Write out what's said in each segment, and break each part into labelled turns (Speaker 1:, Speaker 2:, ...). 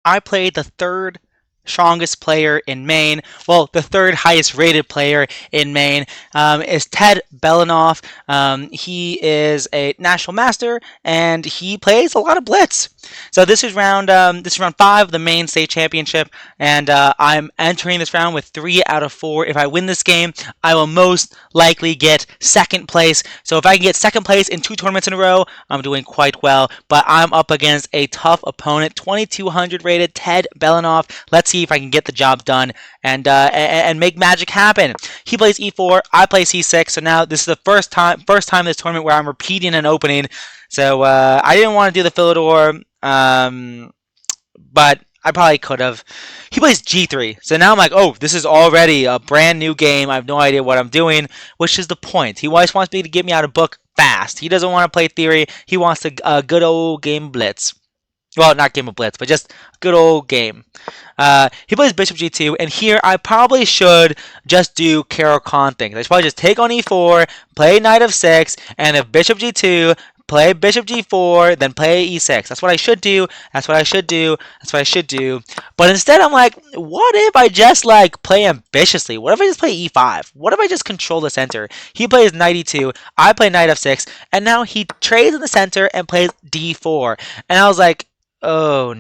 Speaker 1: I played the third strongest player in Maine. Well, the third highest rated player in Maine is Ted Belanoff. He is a national master and he plays a lot of blitz. So this is round 5 of the Maine State Championship, and I'm entering this round with 3 out of 4. If I win this game, I will most likely get second place. So if I can get second place in 2 tournaments in a row, I'm doing quite well. But I'm up against a tough opponent, 2200 rated Ted Belanoff. Let's see if I can get the job done and make magic happen. He plays E4, I play C6. So now this is the first time in this tournament where I'm repeating an opening. So I didn't want to do the Philidor, but I probably could have. He plays G3. So now I'm like, oh, this is already a brand new game. I have no idea what I'm doing, which is the point. He always wants me to get me out of book fast. He doesn't want to play theory. He wants a good old game blitz. Well, not game of blitz, but just a good old game. He plays Bishop G2, and here I probably should just do Carol Khan things. I should probably just take on E4, play Knight of 6, and if Bishop G2, play Bishop G4, then play E6. That's what I should do. That's what I should do. That's what I should do. But instead, I'm like, what if I just play ambitiously? What if I just play E5? What if I just control the center? He plays Knight E2, I play Knight F6, and now he trades in the center and plays D4. And I was like, oh,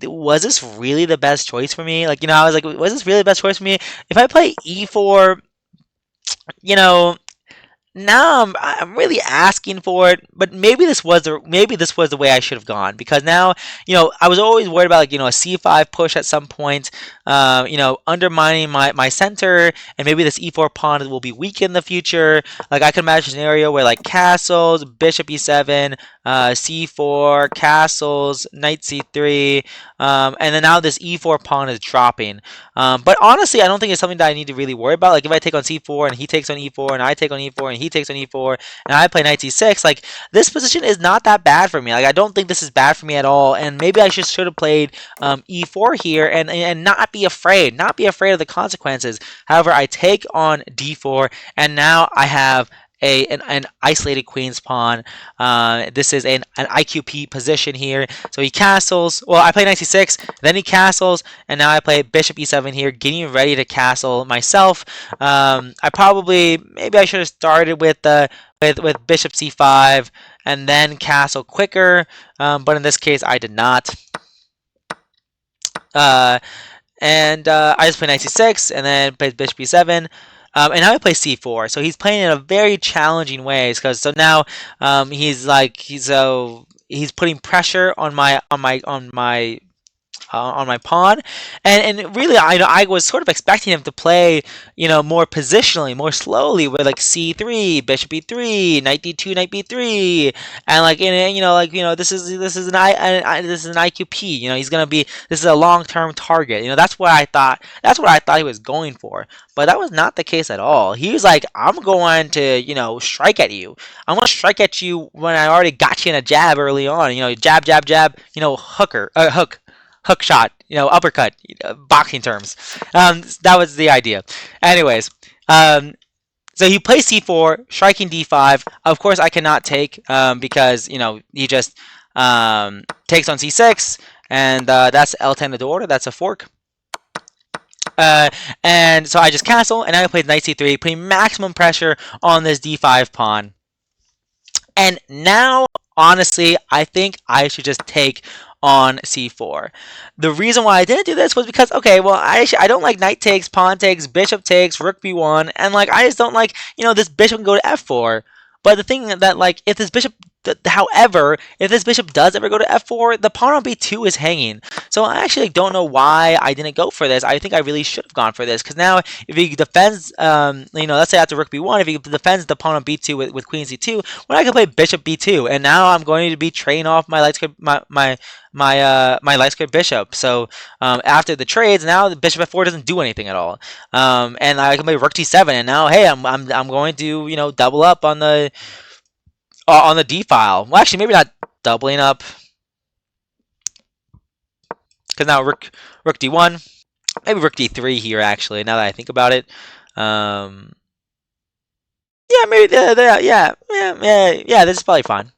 Speaker 1: was this really the best choice for me? I was like, was this really the best choice for me? If I play E4, now I'm really asking for it, but maybe this was the way I should have gone, because now I was always worried about a C5 push at some point, undermining my center, and maybe this E4 pawn will be weak in the future. I could imagine a scenario where castles, Bishop E7, C4, castles, Knight C3, and then now this E4 pawn is dropping. But honestly, I don't think it's something that I need to really worry about. If I take on C4 and he takes on E4 and I take on E4 and he takes on E4 and I play Knight C6, this position is not that bad for me. I don't think this is bad for me at all. And maybe I should have played E4 here and not be afraid, of the consequences. However, I take on D4 and now I have an isolated queen's pawn. This is an IQP position here. So he castles. Well, I play Knight C6, then he castles, and now I play Bishop E7 here, getting ready to castle myself. Maybe I should have started with Bishop C5 and then castle quicker, but in this case I did not. I just play Knight C6 and then play Bishop E7. And now I play C4, so he's playing in a very challenging ways. So now he's putting pressure on my pawn, and really I was sort of expecting him to play more positionally, more slowly, with C3, Bishop E3, Knight D2, Knight B3, and this is an IQP. He's gonna be, this is a long-term target. That's what I thought he was going for. But that was not the case at all. He was like, I'm going to, strike at you. I'm going to strike at you when I already got you in a jab early on. Jab, jab, jab, hook shot, uppercut, boxing terms. That was the idea. Anyways, so he plays C4, striking D5. Of course, I cannot take because, he just takes on C6, and that's L10 of the order. That's a fork. And so I just castle, and now I play Knight C3, putting maximum pressure on this D5 pawn. And now, honestly, I think I should just take on C4. The reason why I didn't do this was because, okay, well, I don't like knight takes, pawn takes, bishop takes, rook b1, and I just don't like, this bishop can go to f4. But the thing that, if this bishop, however, if this bishop does ever go to f4, the pawn on b2 is hanging. So I actually don't know why I didn't go for this. I think I really should have gone for this, because now if he defends, let's say after rook b1, if he defends the pawn on b2 with queen c2, well, I can play bishop b2, and now I'm going to be trading off my light squared my light squared bishop. So after the trades, now the bishop f4 doesn't do anything at all, and I can play rook d7, and now hey, I'm going to double up on the D file. Well, actually, maybe not doubling up, because now rook d1, maybe rook d3 here. Actually, now that I think about it, yeah, maybe yeah. This is probably fine.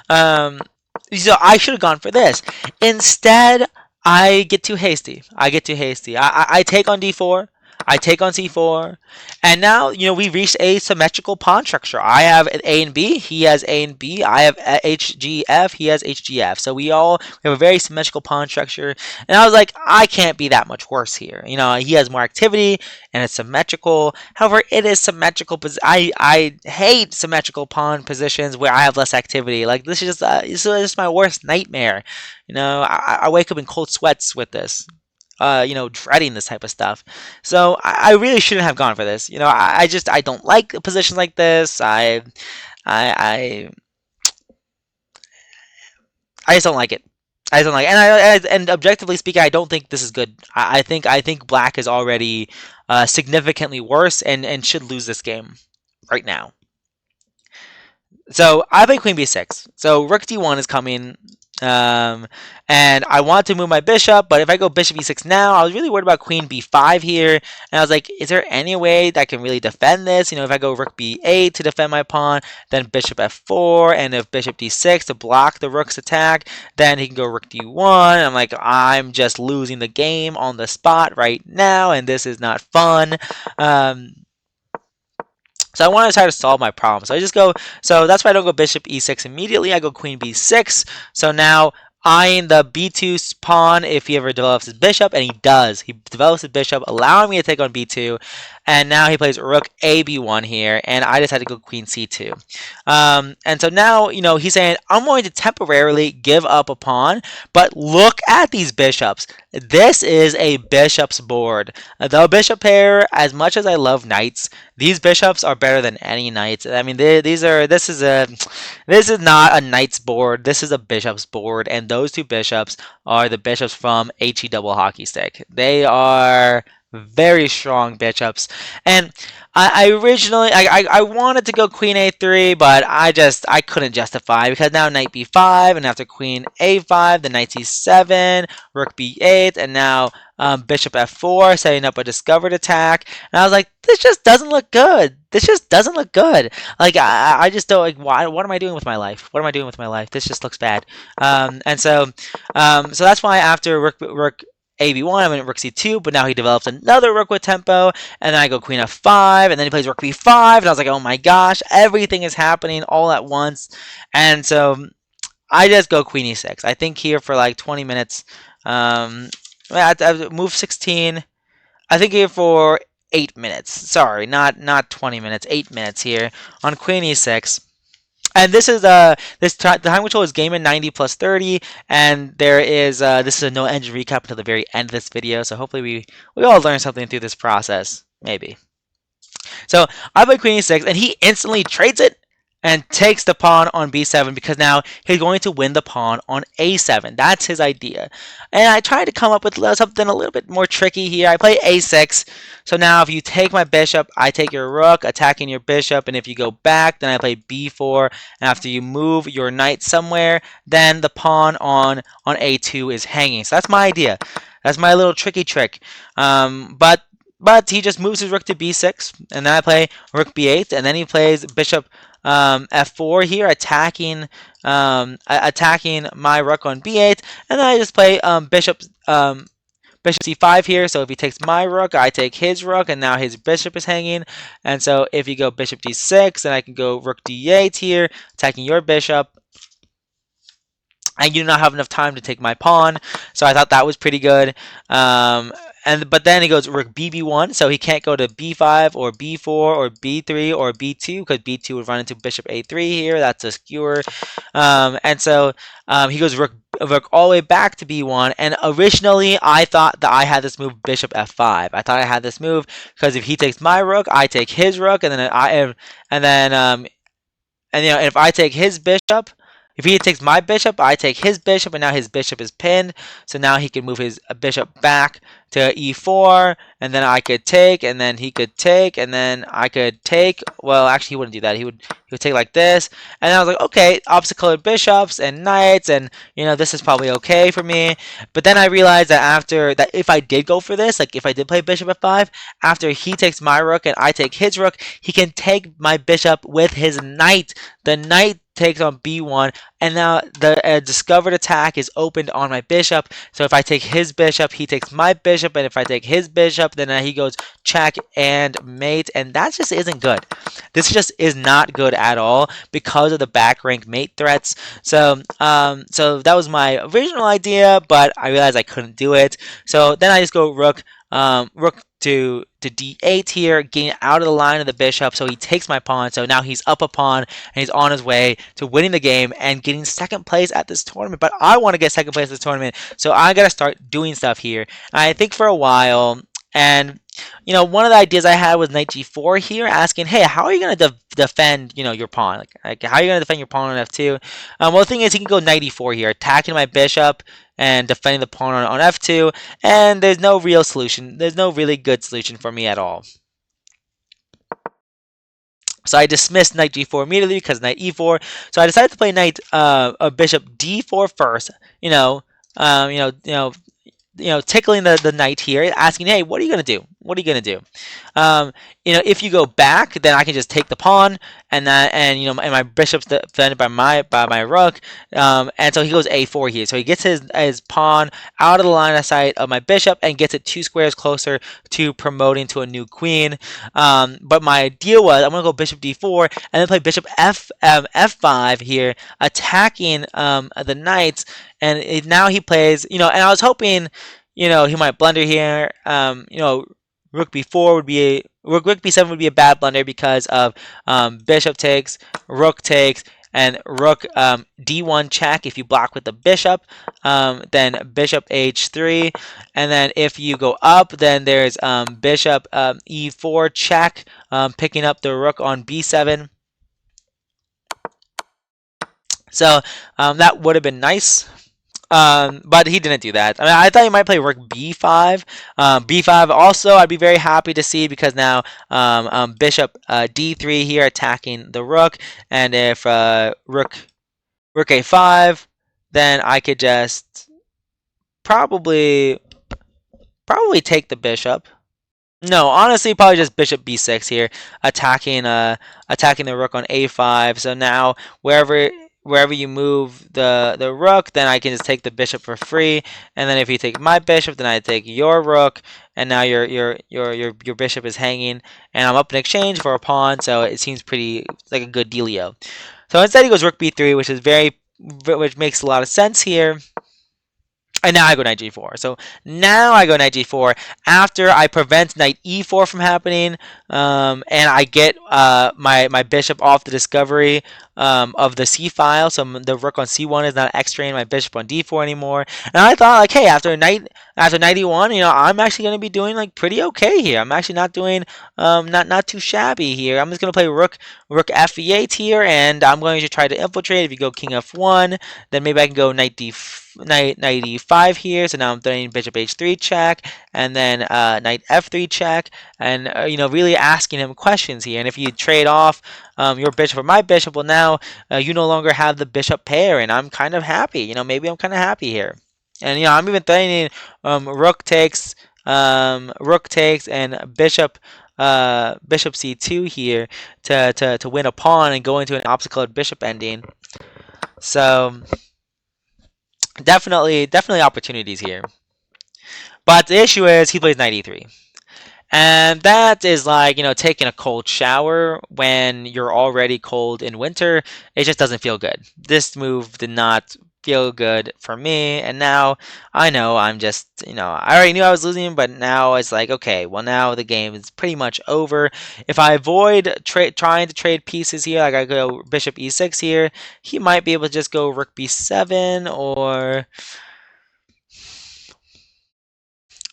Speaker 1: So I should have gone for this. Instead, I get too hasty. I get too hasty. I take on d4. I take on c4, and now we reached a symmetrical pawn structure. I have a and b. He has a and b. I have hgf. He has hgf. So we have a very symmetrical pawn structure. And I was like, I can't be that much worse here. He has more activity, and it's symmetrical. However, it is symmetrical. I hate symmetrical pawn positions where I have less activity. Like this is just my worst nightmare. I wake up in cold sweats with this. Dreading this type of stuff. So I really shouldn't have gone for this. I don't like positions like this. I I just don't like it. I just don't like it. And objectively speaking, I don't think this is good. I think black is already significantly worse and should lose this game right now. So I play queen b6. So rook d1 is coming. Um, and I want to move my bishop, but if I go bishop e6 now, I was really worried about queen b5 here, and I was like, is there any way that I can really defend this? If I go rook b8 to defend my pawn, then bishop f4, and if bishop d6 to block the rook's attack, then he can go rook d1. I'm like, I'm just losing the game on the spot right now, and this is not fun. So I want to try to solve my problem. So that's why I don't go bishop e6 immediately. I go queen b6. So now eyeing the b2 pawn if he ever develops his bishop, and he does. He develops his bishop, allowing me to take on b2. And now he plays rook a b1 here, and I decided to go queen c2. And so now, he's saying, I'm going to temporarily give up a pawn, but look at these bishops. This is a bishop's board. The bishop pair, as much as I love knights, these bishops are better than any knights. I mean, this is not a knight's board. This is a bishop's board, and those two bishops are the bishops from HE double hockey stick. They are very strong bishops, and I originally I wanted to go queen a3, but I couldn't justify, because now knight b5, and after queen a5, the knight c7, rook b8, and now bishop f4, setting up a discovered attack. And I was like, this just doesn't look good. This just doesn't look good. Like I just don't like. What am I doing with my life? What am I doing with my life? This just looks bad. So that's why after rook AB1, I went rook c2, but now he develops another rook with tempo, and then I go queen f5, and then he plays rook b5, and I was like, oh my gosh, everything is happening all at once. And so I just go queen e6. I think here for like 20 minutes. I move 16. I think here for 8 minutes. Sorry, not 20 minutes. 8 minutes here on queen e6. And this is the time control is game in 90 plus 30, and there is this is a no engine recap until the very end of this video. So hopefully we all learn something through this process, maybe. So I play queen e6, and he instantly trades it and takes the pawn on b7, because now he's going to win the pawn on a7. That's his idea. And I tried to come up with something a little bit more tricky here. I play a6. So now if you take my bishop, I take your rook, attacking your bishop. And if you go back, then I play b4. And after you move your knight somewhere, then the pawn on a2 is hanging. So that's my idea. That's my little tricky trick. But he just moves his rook to b6. And then I play rook b8. And then he plays bishop f4 here, attacking my rook on b8, and then I just play bishop c5 here. So if he takes my rook, I take his rook, and now his bishop is hanging. And so if you go bishop d6, then I can go rook d8 here, attacking your bishop. And you do not have enough time to take my pawn, so I thought that was pretty good. But then he goes rook bb1, so he can't go to b5 or b4 or b3 or b2, because b2 would run into bishop a3 here. That's a skewer. And so he goes rook all the way back to b1. And originally, I thought that I had this move bishop f5. I thought I had this move because if he takes my rook, I take his rook, and then if I take his bishop. If he takes my bishop, I take his bishop, and now his bishop is pinned. So now he can move his bishop back to e4, and then I could take, and then he could take, and then I could take. Well, actually, he wouldn't do that. He would take like this. And I was like, okay, opposite colored bishops and knights, and this is probably okay for me. But then I realized that if I did go for this, like if I did play bishop f5, after he takes my rook and I take his rook, he can take my bishop with his knight. The knight takes on b1, and now the discovered attack is opened on my bishop. So if I take his bishop, he takes my bishop, and if I take his bishop, then he goes check and mate, and that just isn't good. This just is not good at all because of the back rank mate threats. So that was my original idea, but I realized I couldn't do it. So then I just go rook to d8 here, getting out of the line of the bishop, so he takes my pawn. So now he's up a pawn, and he's on his way to winning the game and getting second place at this tournament. But I want to get second place at this tournament, so I got to start doing stuff here. And I think for a while, and one of the ideas I had was knight g4 here, asking, hey, how are you going to defend, your pawn? Like, how are you going to defend your pawn on f2? Well, the thing is, he can go knight e4 here, attacking my bishop and defending the pawn on f2, and there's no real solution. There's no really good solution for me at all. So I dismissed knight g4 immediately because knight e4. So I decided to play bishop d4 first. Tickling the knight here, asking, hey, what are you gonna do? What are you gonna do? If you go back, then I can just take the pawn, and my bishop's defended by my rook, and so he goes a4 here. So he gets his pawn out of the line of sight of my bishop and gets it 2 squares closer to promoting to a new queen. But my idea was I'm gonna go bishop d4 and then play bishop f5 here, attacking the knights. And now he plays, and I was hoping, he might blunder here. Rook b4 would be rook b7 would be a bad blunder because of bishop takes, rook takes, and rook d1 check if you block with the bishop. Then bishop h3, and then if you go up, then there's bishop e4 check, picking up the rook on b7. So that would have been nice. But he didn't do that. I mean, I thought he might play rook b5. B5 also I'd be very happy to see, because now bishop d3 here attacking the rook, and if rook a5, then I could just probably take the bishop. No, honestly, probably just bishop b6 here, attacking the rook on a5. So now wherever you move the rook, then I can just take the bishop for free. And then if you take my bishop, then I take your rook, and now your bishop is hanging, and I'm up in exchange for a pawn. So it seems pretty like a good dealio. So instead he goes rook b3, which makes a lot of sense here. And now I go knight g4. So now I go knight g4 after I prevent knight e4 from happening, and I get my bishop off the discovery of the c file. So the rook on c1 is not x-raying my bishop on d4 anymore. And I thought, like, hey, after knight e1, I'm actually going to be doing like pretty okay here. I'm actually not doing not too shabby here. I'm just going to play rook f8 here, and I'm going to try to infiltrate. If you go king f1, then maybe I can go knight e5 here. So now I'm throwing bishop h3 check, and then knight f3 check, and really asking him questions here. And if you trade off your bishop for my bishop, well, now you no longer have the bishop pair, and I'm kind of happy. Maybe I'm kind of happy here. And I'm even threatening rook takes, and bishop c2 here to win a pawn and go into an opposite-colored bishop ending. So definitely opportunities here. But the issue is he plays knight e3. And that is like, taking a cold shower when you're already cold in winter. It just doesn't feel good. This move did not feel good for me, and now I know I'm just, I already knew I was losing, but now it's like, okay, well, now the game is pretty much over. If I avoid trying to trade pieces here, like I go bishop e6 here, he might be able to just go rook b7,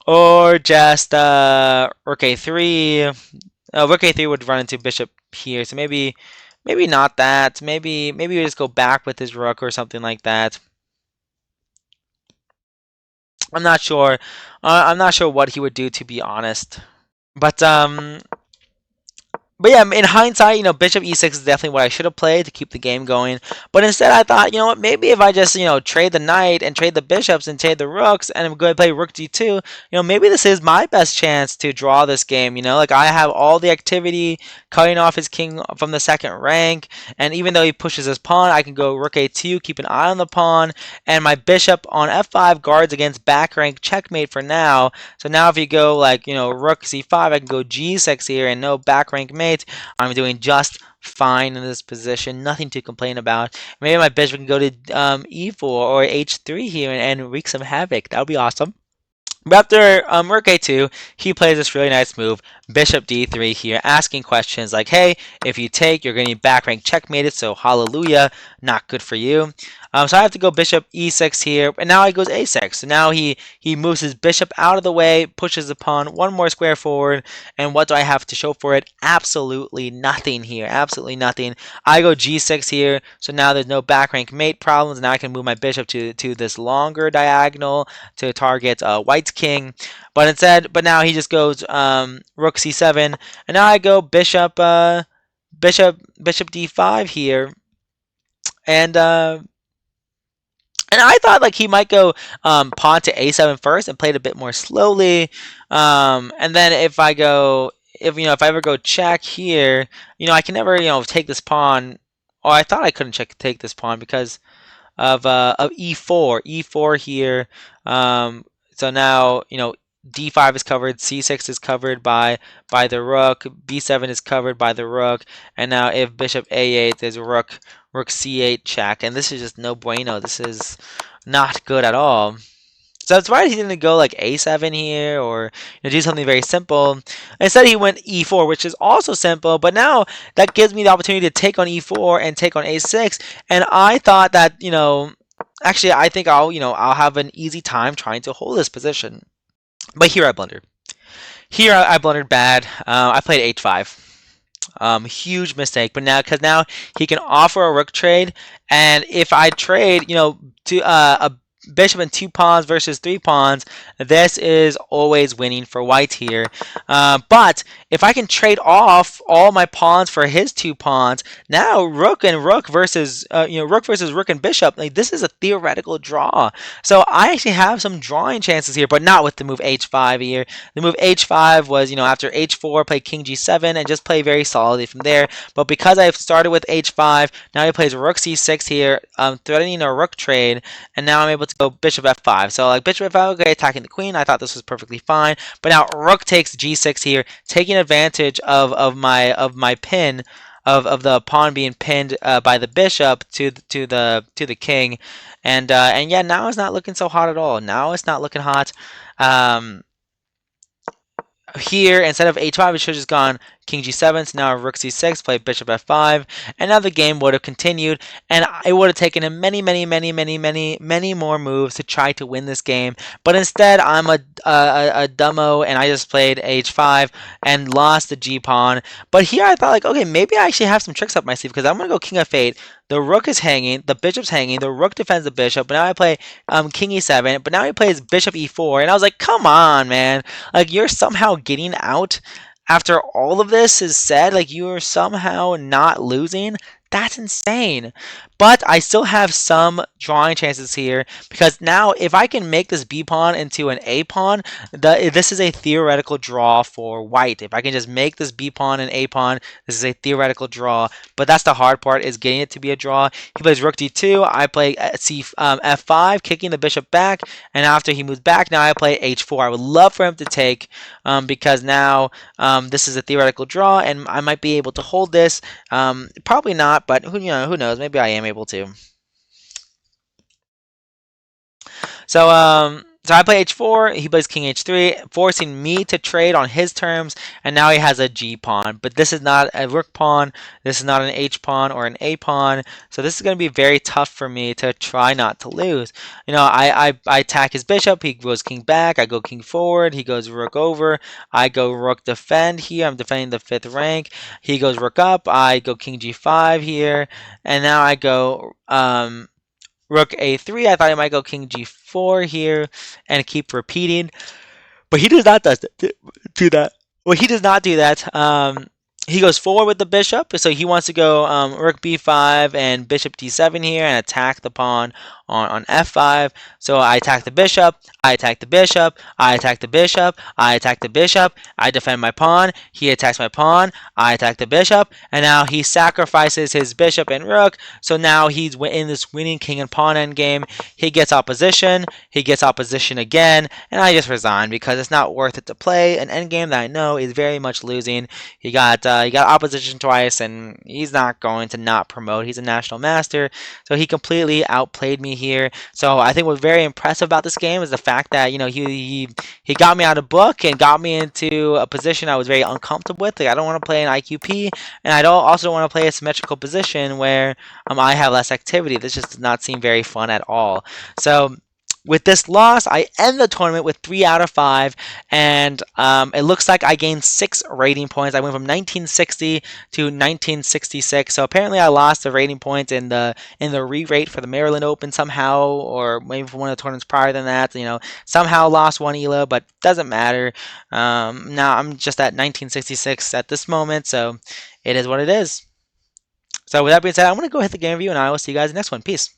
Speaker 1: or just rook a3. Rook a3 would run into bishop here, so maybe not that. Maybe we just go back with his rook or something like that. I'm not sure. I'm not sure what he would do, to be honest. But but yeah, in hindsight, bishop e6 is definitely what I should have played to keep the game going. But instead, I thought, what, maybe if I just, trade the knight and trade the bishops and trade the rooks and I'm going to play rook d2, maybe this is my best chance to draw this game. Like I have all the activity, cutting off his king from the second rank, and even though he pushes his pawn, I can go rook a2, keep an eye on the pawn, and my bishop on f5 guards against back rank checkmate for now. So now if you go like, rook c5, I can go g6 here and no back rank mate. I'm doing just fine in this position. Nothing to complain about. Maybe my bishop can go to e4 or h3 here and wreak some havoc. That would be awesome. But after rook a2, he plays this really nice move, bishop d3 here, asking questions like, hey, if you take, you're going to be back rank checkmated, so hallelujah, not good for you. So I have to go bishop e6 here, and now he goes a6. So now he moves his bishop out of the way, pushes the pawn one more square forward, and what do I have to show for it? Absolutely nothing here, absolutely nothing. I go g6 here, so now there's no back rank mate problems. Now I can move my bishop to this longer diagonal to target white's king, but now he just goes rook c7, and now I go bishop d5 here, and I thought like he might go pawn to a7 first and play it a bit more slowly, and then if I ever go check here, I can never take this pawn. Or I thought I couldn't take this pawn because of e4 here. So now d5 is covered, c6 is covered by the rook, b7 is covered by the rook, and now if bishop a8, there's rook c8 check, and this is just no bueno. This is not good at all. So that's why he didn't go like a7 here or do something very simple. Instead, he went e4, which is also simple, but now that gives me the opportunity to take on e4 and take on a6, and I thought that, actually, I think I'll have an easy time trying to hold this position. But here I blundered. Here I blundered bad. I played h5. Huge mistake. But because now he can offer a rook trade, and if I trade, to a bishop and 2 pawns versus 3 pawns, this is always winning for white here. But if I can trade off all my pawns for his 2 pawns, now rook versus rook and bishop, like this is a theoretical draw. So I actually have some drawing chances here, but not with the move h5 here. The move h5 was, after h4, play king g7 and just play very solidly from there. But because I've started with h5, now he plays rook c6 here, threatening a rook trade, and now I'm able to go bishop f5. So like bishop f5, okay, attacking the queen. I thought this was perfectly fine. But now rook takes g6 here, taking advantage of my pin, of the pawn being pinned by the bishop to the king, and yeah, now it's not looking so hot at all. Now it's not looking hot. Here, instead of h5, it should have just gone king g7, so now rook c6, play bishop f5, and now the game would have continued, and it would have taken him many more moves to try to win this game, but instead, I'm a dumbo, and I just played h5 and lost the g-pawn. But here I thought, like, okay, maybe I actually have some tricks up my sleeve, because I'm going to go king f8, the rook is hanging, the bishop's hanging, the rook defends the bishop, but now I play king e7, but now he plays bishop e4, and I was like, come on, man, like, you're somehow getting out after all of this is said, like, you are somehow not losing. That's insane. But I still have some drawing chances here, because now if I can make this b pawn into an a pawn, this is a theoretical draw for white. If I can just make this b pawn an a pawn, this is a theoretical draw. But that's the hard part, is getting it to be a draw. He plays rook d2, I play f5, kicking the bishop back, and after he moves back, now I play h4. I would love for him to take, because now this is a theoretical draw, and I might be able to hold this. Probably not, but who knows? Maybe I am able to. So I play h4, he plays king h3, forcing me to trade on his terms, and now he has a g pawn. But this is not a rook pawn, this is not an h pawn or an a pawn, so this is going to be very tough for me to try not to lose. I attack his bishop, he goes king back, I go king forward, he goes rook over, I go rook defend here, I'm defending the 5th rank, he goes rook up, I go king g5 here, and now I go rook a3. I thought I might go king g4 here and keep repeating, but he does not do that. Well, he does not do that. he goes forward with the bishop, so he wants to go rook b5 and bishop d7 here and attack the pawn on f5. So I attack the bishop, I attack the bishop, I attack the bishop, I attack the bishop, I defend my pawn, he attacks my pawn, I attack the bishop, and now he sacrifices his bishop and rook, so now he's in this winning king and pawn endgame. He gets opposition again, and I just resign because it's not worth it to play an endgame that I know is very much losing. He got opposition twice, and he's not going to not promote. He's a national master, so he completely outplayed me here. So I think what's very impressive about this game is the fact that he got me out of book and got me into a position I was very uncomfortable with. Like, I don't want to play an IQP, and I don't want to play a symmetrical position where I have less activity. This just does not seem very fun at all. So with this loss, I end the tournament with 3 out of 5, and it looks like I gained 6 rating points. I went from 1960 to 1966. So apparently, I lost the rating points in the re-rate for the Maryland Open somehow, or maybe for one of the tournaments prior than that. Somehow lost one elo, but doesn't matter. Now I'm just at 1966 at this moment, so it is what it is. So with that being said, I'm gonna go hit the game review, and I will see you guys in the next one. Peace.